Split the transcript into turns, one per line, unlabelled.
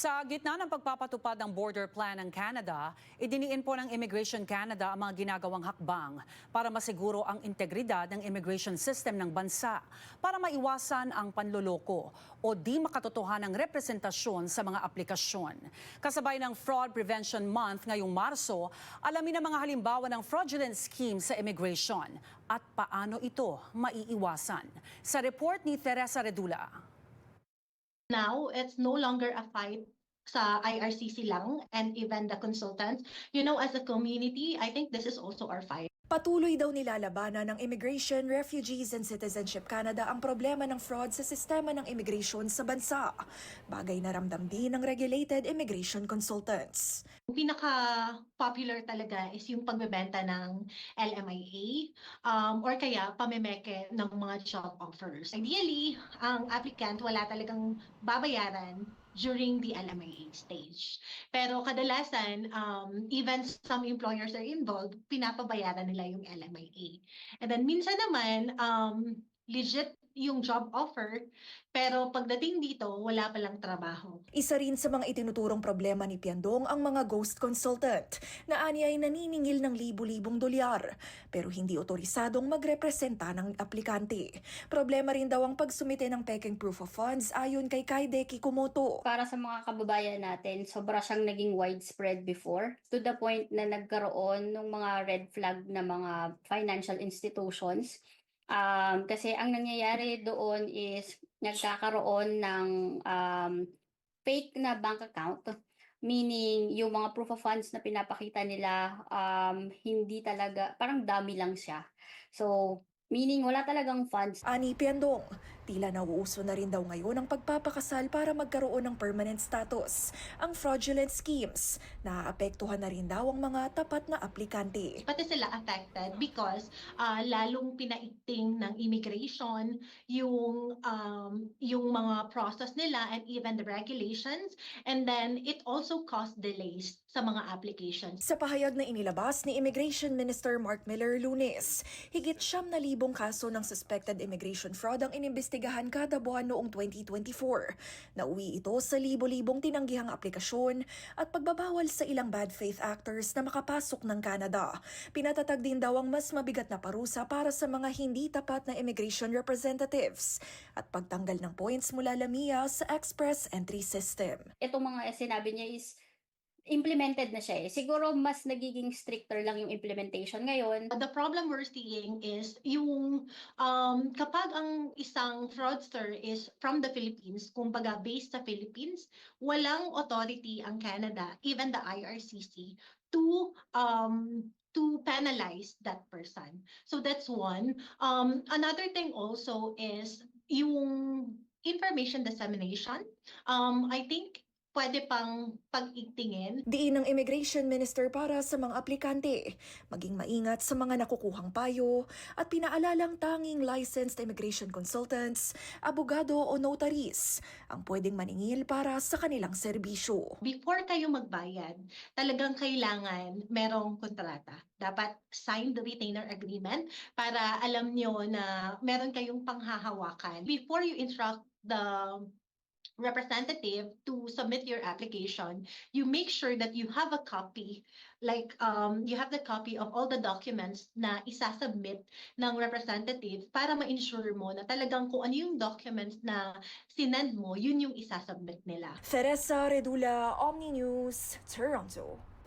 Sa gitna ng pagpapatupad ng border plan ng Canada, idiniin po ng Immigration Canada ang mga ginagawang hakbang para masiguro ang integridad ng immigration system ng bansa para maiwasan ang panloloko o di makatotohanang representasyon sa mga aplikasyon. Kasabay ng Fraud Prevention Month ngayong Marso, alamin ang mga halimbawa ng fraudulent scheme sa immigration at paano ito maiiwasan. Sa report ni Teresa Redula.
Now, it's no longer a fight sa IRCC lang and even the consultants. As a community, I think this is also our fight.
Patuloy daw nilalabanan ng Immigration, Refugees and Citizenship Canada ang problema ng fraud sa sistema ng immigration sa bansa. Bagay na ramdam din ng regulated immigration consultants.
Pinaka-popular talaga is yung pagbebenta ng LMIA or kaya pamemeke ng mga job offers. Ideally, ang applicant wala talagang babayaran during the LMIA stage. Pero kadalasan, even some employers are involved, pinapabayaran nila yung LMIA. And then minsan naman, legit yung job offer, pero pagdating dito, wala palang trabaho.
Isa rin sa mga itinuturong problema ni Piandong ang mga ghost consultant na anya ay naniningil ng libu-libong dolyar pero hindi otorisadong magrepresenta ng aplikante. Problema rin daw ang pagsumite ng peking proof of funds ayon kay Kaideki Kumoto.
Para sa mga kababayan natin, sobra siyang naging widespread before to the point na nagkaroon ng mga red flag na mga financial institutions. Kasi ang nangyayari doon is nagkakaroon ng fake na bank account, meaning yung mga proof of funds na pinapakita nila hindi talaga, parang dummy lang siya. So, meaning wala talagang funds.
Ani Piandong, tila nauuso na rin daw ngayon ang pagpapakasal para magkaroon ng permanent status. Ang fraudulent schemes, naaapektuhan na rin daw ang mga tapat na aplikante.
Pati sila affected because lalong pinaigting ng immigration yung mga process nila and even the regulations, and then it also caused delays sa mga applications.
Sa pahayag na inilabas ni Immigration Minister Mark Miller Lunes, higit 7,000 kaso ng suspected immigration fraud ang inimbestigahan kada buwan noong 2024. Nauwi ito sa libo-libong tinanggihang aplikasyon at pagbabawal sa ilang bad faith actors na makapasok ng Canada. Pinatatag din daw ang mas mabigat na parusa para sa mga hindi tapat na immigration representatives at pagtanggal ng points mula LAMIA sa Express Entry System.
Itong mga sinabi niya is implemented na siya eh. Siguro mas nagiging stricter lang yung implementation ngayon.
The problem we're seeing is yung kapag ang isang fraudster is from the Philippines, kumbaga based sa Philippines, walang authority ang Canada, even the IRCC, to penalize that person. So that's one. Another thing also is yung information dissemination. I think pwede pang pag-igtingin.
Diin ng Immigration Minister para sa mga aplikante, maging maingat sa mga nakukuhang payo at pinaalalang tanging licensed immigration consultants, abogado o notaries ang pwedeng maningil para sa kanilang serbisyo.
Before kayo magbayad, talagang kailangan merong kontrata. Dapat signed retainer agreement para alam nyo na meron kayong panghahawakan. Before you instruct the representative to submit your application, you make sure that you have a copy, like you have the copy of all the documents na isasubmit ng representative para ma-ensure mo na talagang kung ano yung documents na sinend mo, yun yung isasubmit nila.
Teresa Redula, Omni News, Toronto.